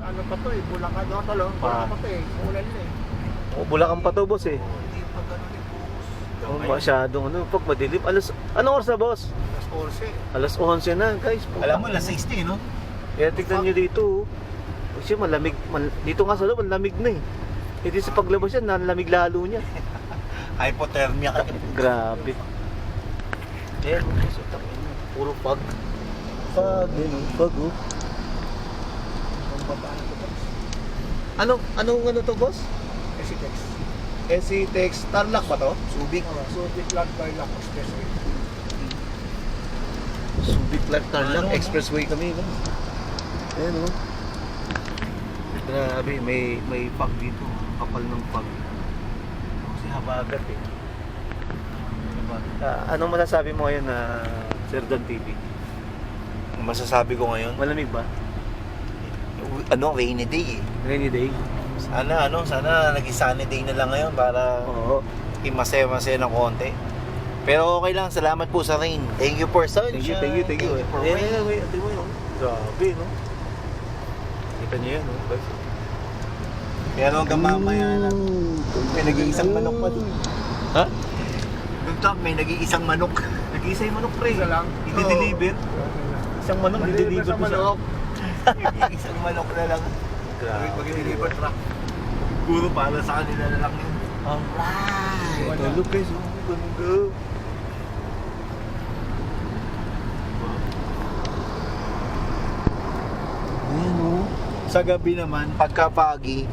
Ano pa to eh, Bulacan. No, talo. Bulacan pa to eh. Ulan na eh. Oh, Bulacan pa to, boss eh. Hindi pa ganun eh, boss. Oh, masyadong ano, pag madilim. Anong oras na, boss? Alas 11. Alas 11 na, guys. Alam mo, alas 60, no? Kaya tignan nyo dito. Kasi malamig. Dito nga sa loob, malamig na eh. Hindi sa paglabas yan, nalamig lalo niya. Hypothermia ka. Grabe. Eh, puro pag. Pag, pag oh. Anong to, boss? SCTEX. SCTEX Tarlac ba to? Subic. Subic Land Tarlac Expressway. Subic Tarlac Ano, Expressway kami, no? Ayan, oh. Grabe, may pag dito. Kapal ng pag. Kasi habagat eh. Anong masasabi mo ngayon na Sir Dan TV? Ang masasabi ko ngayon, Malamig ba? rainy day eh. Rainy day? Sana naging sunny day na lang ngayon para Oo. masaya-masaya ng konti. Pero okay lang, salamat po sa rain. Thank you for sunshine. Thank you. for Ayan, rain. ayan, ate mo yun. Grabe, no? Kita niyo yan, no? Guys. Pero hanggang mamaya na, may nag-iisang manok pa dun. Ha? Yung top, may nag-iisang manok. Nag-iisa yung manok, pre. Isa lang. I-deliver. Isang manok, i-deliver sa manok. Isang manok na lang. Grabe. Mag-deliver truck. Puro para sa kanila na lang yun. Alright. Wala. Ito, look guys. Oh, ganda. Ayan, oh. Sa gabi naman, pagkapagi,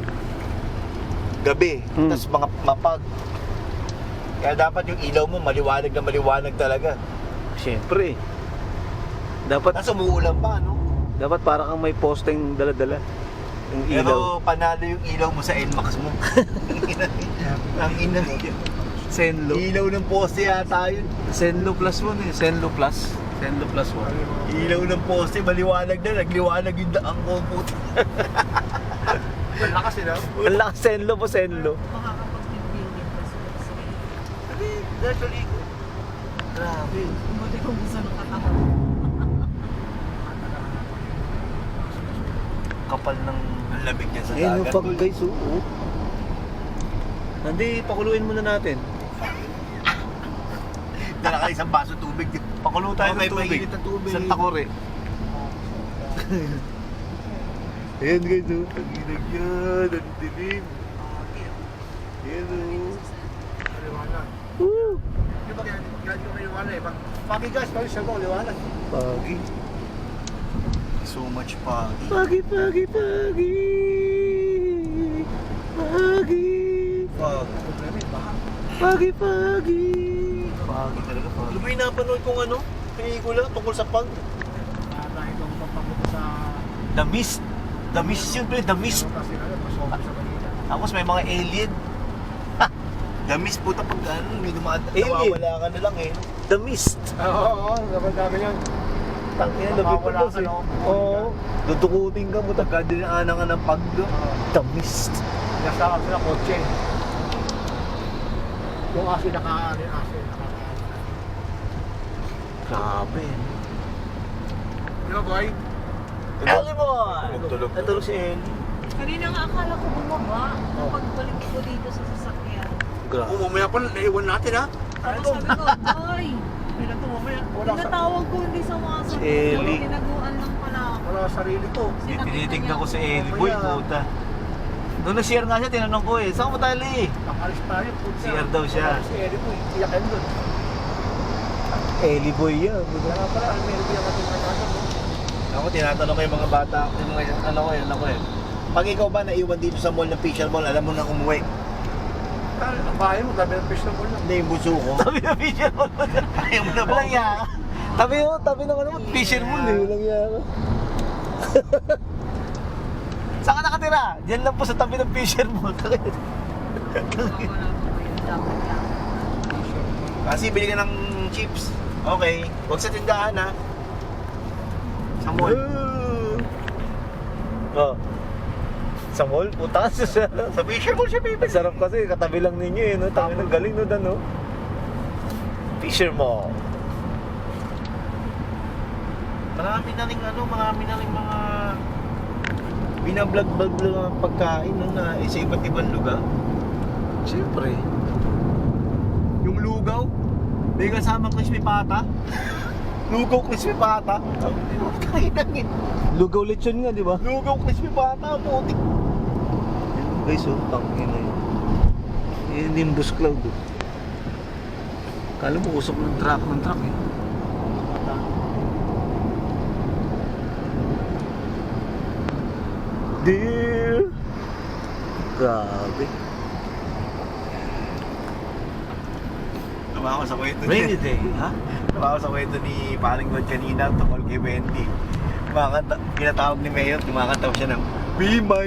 gabi, tapos mga mapag. Kaya dapat yung ilaw mo maliwanag na maliwanag talaga. Siyempre. Dapat Tapos umuulan pa, no? dapat para kang may posteng dala-dala. Yung ilaw. Pero panalo yung ilaw mo sa NMAX mo. Ang ina. Senlo. Ilaw ng poste yata yun. Senlo plus 1 eh. Senlo plus 1. Ilaw ng poste, maliwanag na. Nagliwanag yung daang ko. Puti. Malakas eh, no? Ang lakas Senlo po, Senlo. Makakapag-building kasi Sabi, actually, grabe. buti kung gusto ng katawan. Kapal ng lamig niya sa Ayan, dagat. pag guys, oo. Hindi, pakuluin muna natin. Dala ka isang baso tubig. Pakulo tayo Okay, ng tubig. mainit na tubig. Isang takore. Ayan guys, oh. Taginag yan. Ang dilim. Ayan, oh. Liwanag. Woo! Di ba kaya ko may liwanag eh? Pagi guys, pagi siya ko, liwanag. Pagi. So much pagi. Pagi. Pagi. Pag. Problema eh, baka. Pagi. Pagi talaga pag. Ano ba yung napanood kong ano? Pelikula tungkol sa pag? Dahil kung papapunta sa... The Mist. The Mist yun, pre. The Mist. Kasi ano, masoma sa Manila. Tapos may mga alien. The Mist, puta pag ano, may Alien. nawawala ka na lang eh. The Mist. Oo, dapat dami yan. Tangina, Mawawala labit ka eh. na. Oo. Dudukutin ka mo. Pagkadinaanan ka ng pag doon. The Mist. Nasa ako na kotse. Yung aso nakakaano yung aso. Grabe. Di ba boy? Ellie boy! Tulog. Natulog si Ellie. Kanina nga akala ko bumaba. Pagbalik ko dito sa sasakyan. Grabe. Umumaya pa, naiwan natin ha. Sabi ko, Joy, Hindi na ito mamaya. Wala sa... tinatawag ko hindi sumasagot. Si Ellie. Tinaguan lang pala ako. Wala sa sarili to. Sinabihan Tinitignan niya ko si Ellie boy, Mamaya. puta. Nung nag-share nga siya, tinanong ko eh, saan mo tayo li? Nakalis tayo. puta. CR daw siya. Wala Si Ellie po, iyakan doon. Ellie boy yan. Kaya pala, meron din ang ating katagan. Ako, tinatanong ko yung mga bata, yung mga ano ko eh. Pag ikaw ba naiwan dito sa mall ng Fisher Mall, alam mo na umuwi. Ang bahay mo, dami ng fish na mall lang. Hindi yung buso ko. Tabi na Fisher Mall. Ayaw mo na ba? Walang yaka. Tabi na ano, Fisher Mall eh. Walang yaka. Saan ka nakatira? Diyan lang po sa tabi ng Fisher Mall. Wala po yung dapat lang. Kasi bili ka ng chips. Okay. Huwag sa tindahan ha. Sa mall. Oh. Sa mall? Puta ka sa... Sa Fisher Mall siya, baby. Ang sarap kasi, katabi lang ninyo eh, no? Tabi ng galing, no, Dan, no? Fisher Mall. Marami na rin ano, marami na rin mga binablog-vlog lang ang pagkain nung na sa iba't ibang lugar. Siyempre. Yung lugaw, may kasama crispy pata. Lugaw crispy pata. Kain na ngin. Lugaw lechon nga, di ba? Lugaw crispy pata, putik. Guys, oh, tangin na yun. Yun yung bus cloud. Oh. Kala mo usok ng truck eh. Dear. Grabe. Tama ako sa kwento Rainy day, ha? Tama ako sa kwento ni Paring God kanina tungkol kay Wendy. Kumakanta, pinatawag ni Mayor, kumakanta siya ng Be My